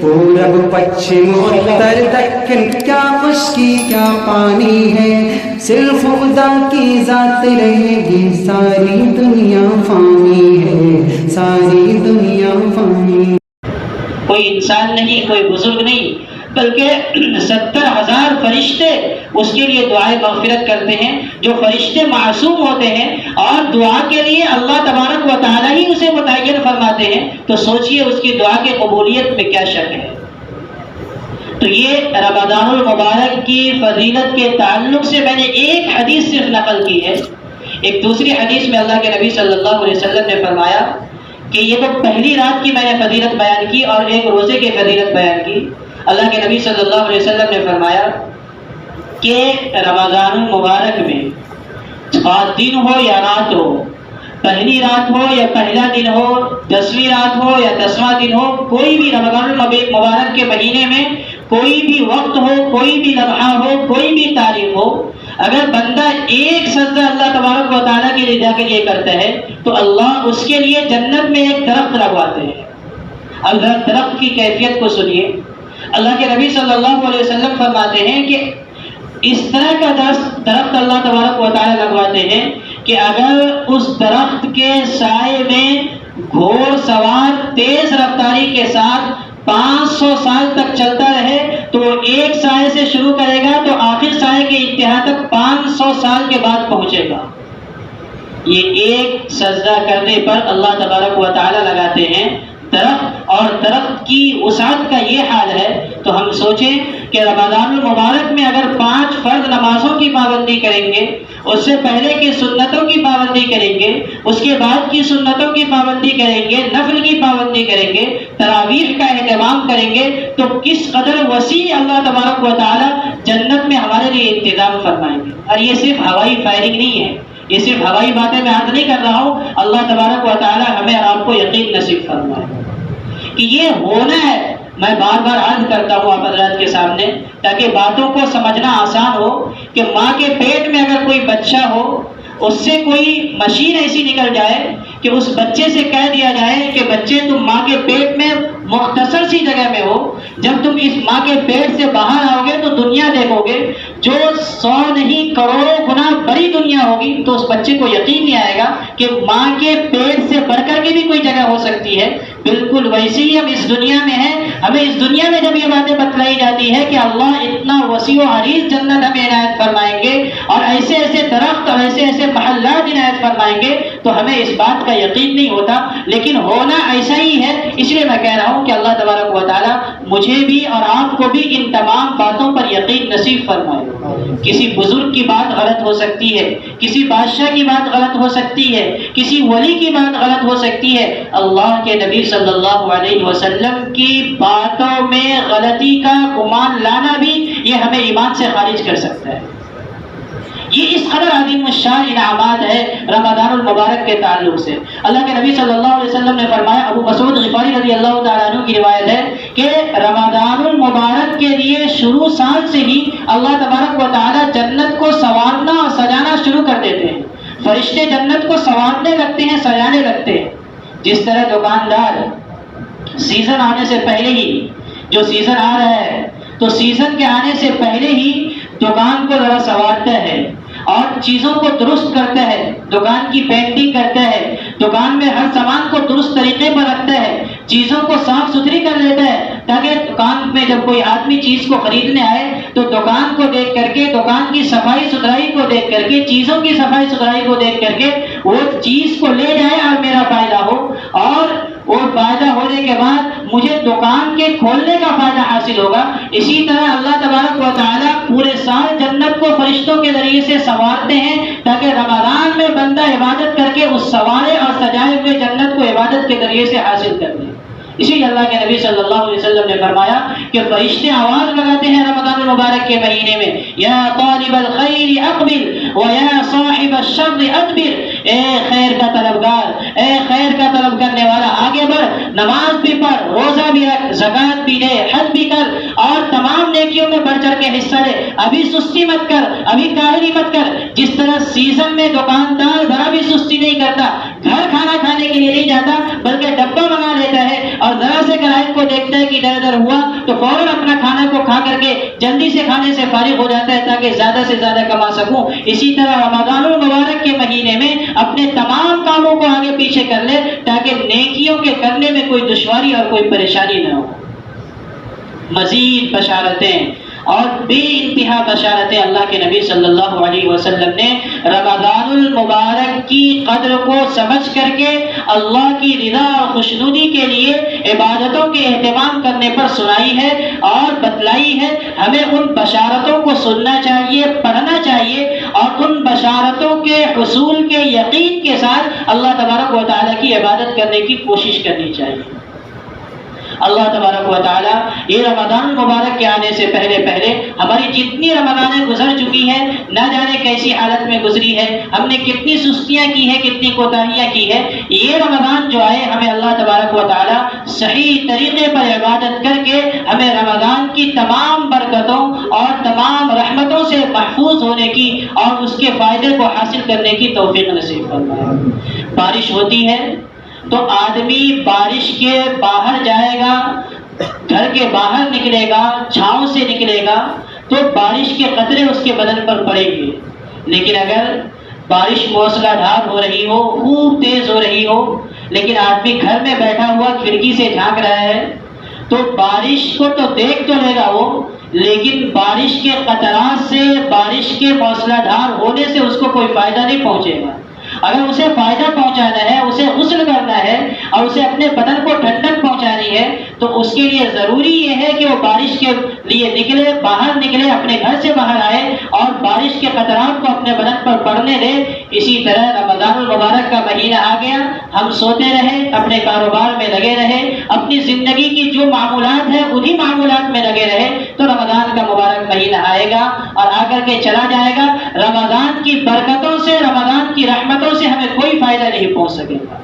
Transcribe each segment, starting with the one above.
پورب پچھم اتر دکن کیا خشکی کیا پانی ہے، صرف خدا کی ذات رہے گی، ساری دنیا فانی ہے، ساری دنیا فانی۔ کوئی انسان نہیں، کوئی بزرگ نہیں، بلکہ 70,000 فرشتے اس کے لیے دعائے مغفرت کرتے ہیں۔ جو فرشتے معصوم ہوتے ہیں اور دعا کے لیے اللہ تبارک و تعالی ہی اسے متعین فرماتے ہیں، تو سوچئے اس کی دعا کی قبولیت میں کیا شک ہے۔ تو یہ رمضان المبارک کی فضیلت کے تعلق سے میں نے ایک حدیث صرف نقل کی ہے۔ ایک دوسری حدیث میں اللہ کے نبی صلی اللہ علیہ وسلم نے فرمایا کہ یہ تو پہلی رات کی میں نے فضیلت بیان کی اور ایک روزے کی فضیلت بیان کی۔ اللہ کے نبی صلی اللہ علیہ وسلم نے فرمایا کہ رمضان المبارک میں دن ہو یا رات ہو، پہلی رات ہو یا پہلا دن ہو، 10ویں رات ہو یا 10واں دن ہو، کوئی بھی رمضان المبارک کے مہینے میں کوئی بھی وقت ہو، کوئی بھی لمحہ ہو، کوئی بھی تاریخ ہو، اگر بندہ ایک سجدہ اللہ تبارک و تعالیٰ کی رضا کے لیے کرتا ہے تو اللہ اس کے لیے جنت میں ایک درخت لگواتے ہیں۔ اب درخت کی کیفیت کو سنیے۔ اللہ کے نبی صلی اللہ علیہ وسلم فرماتے ہیں کہ اس طرح کا درخت اللہ تبارک و تعالیٰ لگواتے ہیں کہ اگر اس درخت کے سائے میں گھوڑ سوار تیز رفتاری کے ساتھ 500 سال تک چلتا رہے تو وہ ایک سائے سے شروع کرے گا تو آخر سائے کے انتہا تک 500 سال کے بعد پہنچے گا۔ یہ ایک سجدہ کرنے پر اللہ تبارک و تعالیٰ لگاتے ہیں درخت، اور درخت کی وسعت کا یہ حال ہے تو ہم سوچیں کہ رمضان المبارک میں اگر 5 فرض نمازوں کی پابندی کریں گے، اس سے پہلے کی سنتوں کی پابندی کریں گے، اس کے بعد کی سنتوں کی پابندی کریں گے، نفل کی پابندی کریں گے، تراویح کا اہتمام کریں گے، تو کس قدر وسیع اللہ تبارک و تعالی جنت میں ہمارے لیے انتظام فرمائیں گے۔ اور یہ صرف ہوائی فائرنگ نہیں ہے، یہ صرف ہوائی باتیں میں عرض نہیں کر رہا ہوں، اللہ تبارک و تعالی ہمیں اور آپ کو یقین نصیب فرمائے کہ یہ ہونا ہے۔ میں بار بار عرض کرتا ہوں آپ حضرات کے سامنے تاکہ باتوں کو سمجھنا آسان ہو کہ ماں کے پیٹ میں اگر کوئی بچہ ہو، اس سے کوئی مشین ایسی نکل جائے کہ اس بچے سے کہہ دیا جائے کہ بچے تم ماں کے پیٹ میں مختصر سی جگہ میں ہو، جب تم اس ماں کے پیٹ سے باہر آؤ گے تو دنیا دیکھو گے جو 100 نہیں کروڑوں گنا بڑی دنیا ہوگی، تو اس بچے کو یقین نہیں آئے گا کہ ماں کے پیٹ سے بڑھ کر کے بھی کوئی جگہ ہو سکتی ہے۔ بالکل ویسے ہی ہم اس دنیا میں ہیں، ہمیں اس دنیا میں جب یہ باتیں بتلائی جاتی ہے کہ اللہ اتنا وسیع و عریض جنت ہمیں عنایت فرمائیں گے اور ایسے ایسے درخت اور ایسے ایسے محلات عنایت فرمائیں گے، تو ہمیں اس بات کا یقین نہیں ہوتا، لیکن ہونا ایسا ہی ہے۔ اس لیے میں کہہ رہا ہوں کہ اللہ تبارک و تعالیٰ مجھے بھی اور آپ کو بھی ان تمام باتوں پر یقین نصیب فرمائے۔ کسی بزرگ کی بات غلط ہو سکتی ہے، کسی بادشاہ کی بات غلط ہو سکتی ہے، کسی ولی کی بات غلط ہو سکتی ہے، اللہ کے نبی صلی اللہ علیہ وسلم کی باتوں میں غلطی کا گمان لانا بھی یہ ہمیں ایمان سے خارج کر سکتا ہے۔ یہ اس قدر عظیم الشان انعامات ہے رمضان المبارک کے تعلق سے۔ اللہ کے نبی صلی اللہ علیہ وسلم نے فرمایا، ابو مسعود غفاری رضی اللہ تعالیٰ عنہ کی روایت ہے کہ رمضان المبارک کے لیے شروع سال سے ہی اللہ تبارک و تعالیٰ جنت کو سنوارنا اور سجانا شروع کر دیتے ہیں۔ فرشتے جنت کو سنوارنے لگتے ہیں، سجانے لگتے ہیں۔ جس طرح دکاندار سیزن آنے سے پہلے ہی، جو سیزن آ رہا ہے تو سیزن کے آنے سے پہلے ہی دکان کو ذرا سنوارتا ہے اور چیزوں کو درست کرتا ہے، دکان کی پینٹنگ کرتا ہے، دکان میں ہر سامان کو درست طریقے پر رکھتا ہے، چیزوں کو صاف ستھری کر لیتا ہے تاکہ دکان میں جب کوئی آدمی چیز کو خریدنے آئے تو دکان کو دیکھ کر کے، دکان کی صفائی ستھرائی کو دیکھ کر کے، چیزوں کی صفائی ستھرائی کو دیکھ کر کے وہ چیز کو لے جائے اور میرا فائدہ ہو، اور وہ فائدہ ہونے کے بعد مجھے دکان کے کھولنے کا فائدہ حاصل ہوگا۔ اسی طرح اللہ تبارک و تعالیٰ پورے سال جنت کو فرشتوں کے ذریعے سے سنوارتے ہیں تاکہ رمضان میں بندہ عبادت کر کے اس سنوارے اور سجائے ہوئے جنت کو عبادت کے ذریعے سے حاصل کر لے۔ اسی لیے اللہ کے نبی صلی اللہ علیہ وسلم نے فرمایا کہ فرشتے آواز لگاتے ہیں رمضان المبارک کے مہینے میں، یا طالب الخیر اقبل ویا صاحب الشر ادبر، اے خیر کا طلبگار، اے خیر کا طلب کرنے والا آگے بڑھ، نماز بھی پڑھ، روزہ بھی رکھ، زکوٰۃ بھی دے، حج بھی کر اور تمام نیکیوں میں بڑھ چڑھ کے حصہ لے، ابھی سستی مت کر، ابھی کاہلی مت کر۔ جس طرح سیزن میں دکاندار ذرا بھی سستی نہیں کرتا، گھر کھانا کھانے کے لیے نہیں جاتا بلکہ ڈبہ منگا لیتا ہے اور ذرا سے اگر آیت کو دیکھتا ہے کہ ادھر ادھر ہوا تو فوراً اپنا کھانا کو کھا کر کے جلدی سے کھانے سے فارغ ہو جاتا ہے تاکہ زیادہ سے زیادہ کما سکوں. اسی طرح رمضان المبارک کے مہینے میں اپنے تمام کاموں کو آگے پیچھے کر لے تاکہ نیکیوں کے کرنے میں کوئی دشواری اور کوئی پریشانی نہ ہو. مزید بشارتیں اور بے انتہا بشارتیں اللہ کے نبی صلی اللہ علیہ وسلم نے رمضان المبارک کی قدر کو سمجھ کر کے اللہ کی رضا اور خوشنودی کے لیے عبادتوں کے اہتمام کرنے پر سنائی ہے اور بتلائی ہے. ہمیں ان بشارتوں کو سننا چاہیے, پڑھنا چاہیے اور ان بشارتوں کے حصول کے یقین کے ساتھ اللہ تبارک و تعالیٰ کی عبادت کرنے کی کوشش کرنی چاہیے. اللہ تبارک و تعالیٰ یہ رمضان المبارک کے آنے سے پہلے ہماری جتنی رمضانیں گزر چکی ہیں نہ جانے کیسی حالت میں گزری ہے, ہم نے کتنی سستیاں کی ہیں, کتنی کوتاہیاں کی ہیں. یہ رمضان جو آئے ہمیں اللہ تبارک و تعالیٰ صحیح طریقے پر عبادت کر کے ہمیں رمضان کی تمام برکتوں اور تمام رحمتوں سے محفوظ ہونے کی اور اس کے فائدے کو حاصل کرنے کی توفیق نصیب فرمائے. بارش ہوتی ہے تو آدمی بارش کے باہر جائے گا, گھر کے باہر نکلے گا, چھاؤں سے نکلے گا تو بارش کے قطرے اس کے بدن پر پڑیں گے. لیکن اگر بارش موسلا دھار ہو رہی ہو, خوب تیز ہو رہی ہو, لیکن آدمی گھر میں بیٹھا ہوا کھڑکی سے جھانک رہا ہے تو بارش کو تو دیکھ تو لے گا وہ, لیکن بارش کے قطرات سے, بارش کے موسلا دھار ہونے سے اس کو کوئی فائدہ نہیں پہنچے گا. اگر اسے فائدہ پہنچانا ہے, اسے غسل کرنا ہے اور اسے اپنے بدن کو ٹھنڈک پہنچانی ہے تو اس کے لیے ضروری یہ ہے کہ وہ بارش کے لیے نکلے, باہر نکلے, اپنے گھر سے باہر آئے اور بارش کے قطرات کو اپنے بدن پر پڑنے دے. اسی طرح رمضان المبارک کا مہینہ آ گیا, ہم سوتے رہے, اپنے کاروبار میں لگے رہے, اپنی زندگی کی جو معمولات ہیں انہی معمولات میں لگے رہے تو رمضان کا مبارک مہینہ آئے گا اور آ کر کے چلا جائے گا. رمضان کی برکتوں سے, رمضان کی رحمتوں سے ہمیں کوئی فائدہ نہیں پہنچ سکے گا.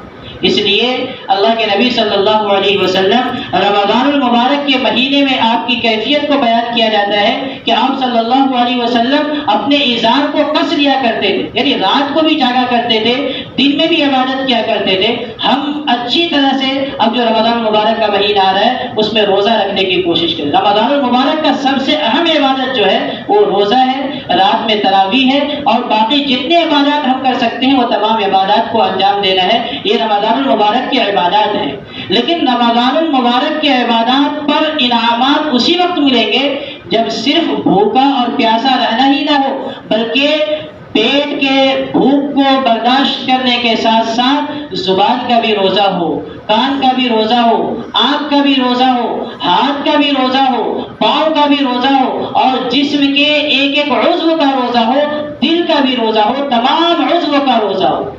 اس لیے اللہ کے نبی صلی اللہ علیہ وسلم رمضان المبارک کے مہینے میں آپ کی کیفیت کو بیان کیا جاتا ہے کہ آپ صلی اللہ علیہ وسلم اپنے ایزار کو کس لیا کرتے تھے, یعنی رات کو بھی جاگا کرتے تھے, دن میں بھی عبادت کیا کرتے تھے. ہم اچھی طرح سے اب جو رمضان المبارک کا مہینہ آ رہا ہے اس میں روزہ رکھنے کی کوشش کریں. رمضان المبارک کا سب سے اہم عبادت جو ہے وہ روزہ ہے, رات میں تراویح ہے اور باقی جتنے عبادات ہم کر سکتے ہیں وہ تمام عبادات کو انجام دینا ہے. یہ رمضان المبارک کی عبادات ہیں. لیکن رمضان المبارک کے عبادات پر انعامات اسی وقت ملیں گے جب صرف بھوکا اور پیاسا رہنا ہی نہ ہو, بلکہ پیٹ کے بھوک کو برداشت کرنے کے ساتھ ساتھ زبان کا بھی روزہ ہو, کان کا بھی روزہ ہو, آنکھ کا بھی روزہ ہو, ہاتھ کا بھی روزہ ہو, پاؤں کا بھی روزہ ہو اور جسم کے ایک ایک عضو کا روزہ ہو, دل کا بھی روزہ ہو, تمام عضو کا روزہ ہو.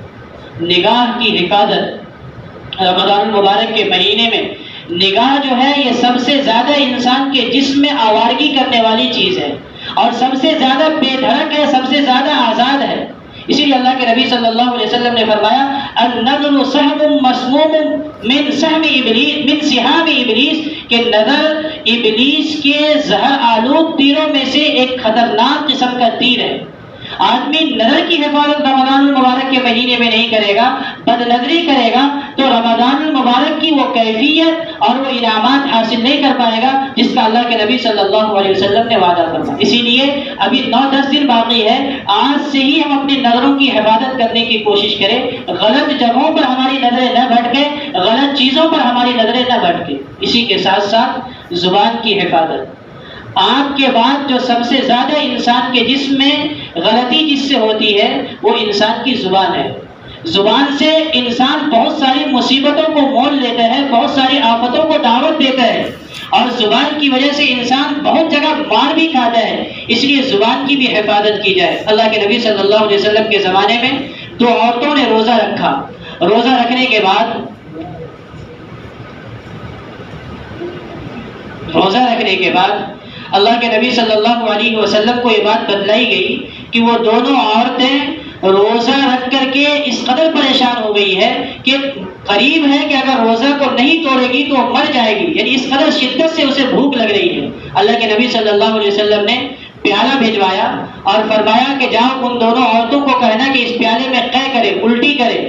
نگاہ کی حفاظت رمضان المبارک کے مہینے میں, نگاہ جو ہے یہ سب سے زیادہ انسان کے جسم میں آوارگی کرنے والی چیز ہے اور سب سے زیادہ بے دھڑک ہے, سب سے زیادہ آزاد ہے. اسی لیے اللہ کے نبی صلی اللہ علیہ وسلم نے فرمایا النظر سهم مسموم من سهم ابلیس من سهام ابلیس, کہ نظر ابلیس کے زہر آلود تیروں میں سے ایک خطرناک قسم کا تیر ہے. آدمی نظر کی حفاظت رمضان المبارک کے مہینے میں نہیں کرے گا, بد نظری کرے گا تو رمضان المبارک کی وہ کیفیت اور وہ انعامات حاصل نہیں کر پائے گا جس کا اللہ کے نبی صلی اللہ علیہ وسلم نے وعدہ فرمایا. اسی لیے ابھی 9-10 دن باقی ہے, آج سے ہی ہم اپنی نظروں کی حفاظت کرنے کی کوشش کریں. غلط جگہوں پر ہماری نظریں نہ بھٹکے, غلط چیزوں پر ہماری نظریں نہ بھٹکے. اسی کے ساتھ ساتھ زبان کی حفاظت. آنکھ کے بعد جو سب سے زیادہ انسان کے جسم میں غلطی جس سے ہوتی ہے وہ انسان کی زبان ہے. زبان سے انسان بہت ساری مصیبتوں کو مول لیتا ہے, بہت ساری آفتوں کو دعوت دیتا ہے اور زبان کی وجہ سے انسان بہت جگہ مار بھی کھاتا ہے. اس لیے زبان کی بھی حفاظت کی جائے. اللہ کے نبی صلی اللہ علیہ وسلم کے زمانے میں 2 عورتوں نے روزہ رکھا. روزہ رکھنے کے بعد اللہ کے نبی صلی اللہ علیہ وسلم کو یہ بات بتلائی گئی کہ وہ دونوں عورتیں روزہ رکھ کر کے اس قدر پریشان ہو گئی ہے کہ قریب ہے کہ اگر روزہ کو نہیں توڑے گی تو مر جائے گی, یعنی اس قدر شدت سے اسے بھوک لگ رہی ہے. اللہ کے نبی صلی اللہ علیہ وسلم نے پیالہ بھجوایا اور فرمایا کہ جاؤ ان دونوں عورتوں کو کہنا کہ اس پیالے میں قے کرے, الٹی کرے.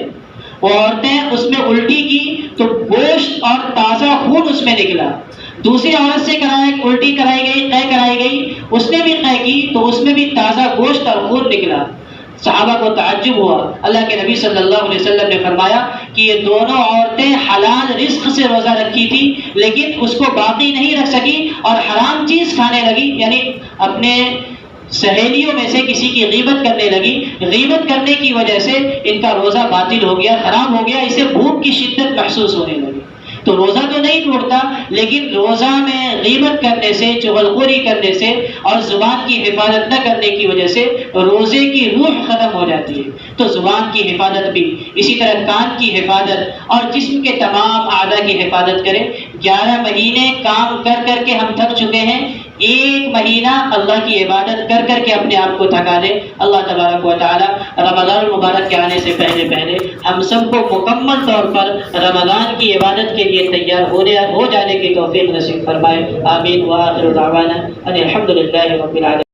وہ عورتیں اس میں الٹی کی تو گوشت اور تازہ خون اس میں نکلا. دوسری عورت سے الٹی کرائی گئی، قے کرائی گئی، اس نے بھی قے کی تو اس میں بھی تازہ گوشت اور خون نکلا. صحابہ کو تعجب ہوا. اللہ کے نبی صلی اللہ علیہ وسلم نے فرمایا کہ یہ دونوں عورتیں حلال رزق سے روزہ رکھی تھی لیکن اس کو باقی نہیں رکھ سکی اور حرام چیز کھانے لگی، یعنی اپنے سہیلیوں میں سے کسی کی غیبت کرنے لگی. غیبت کرنے کی وجہ سے ان کا روزہ باطل ہو گیا، خراب ہو گیا، اسے بھوک کی شدت محسوس ہونے لگی. تو روزہ تو نہیں ٹوٹتا لیکن روزہ میں غیبت کرنے سے، چغلخوری کرنے سے اور زبان کی حفاظت نہ کرنے کی وجہ سے روزے کی روح ختم ہو جاتی ہے. تو زبان کی حفاظت بھی، اسی طرح کان کی حفاظت اور جسم کے تمام اعضاء کی حفاظت کریں. 11 مہینے کام کر کر کے ہم تھک چکے ہیں، ایک مہینہ اللہ کی عبادت کر کر کے اپنے آپ کو تھکا دے. اللہ تبارک و تعالی رمضان المبارک کے آنے سے پہلے پہلے ہم سب کو مکمل طور پر رمضان کی عبادت کے لیے تیار ہو جانے کی توفیق نصیب فرمائے. آمین. وآخر دعوانا ان الحمد للہ رب العالمین.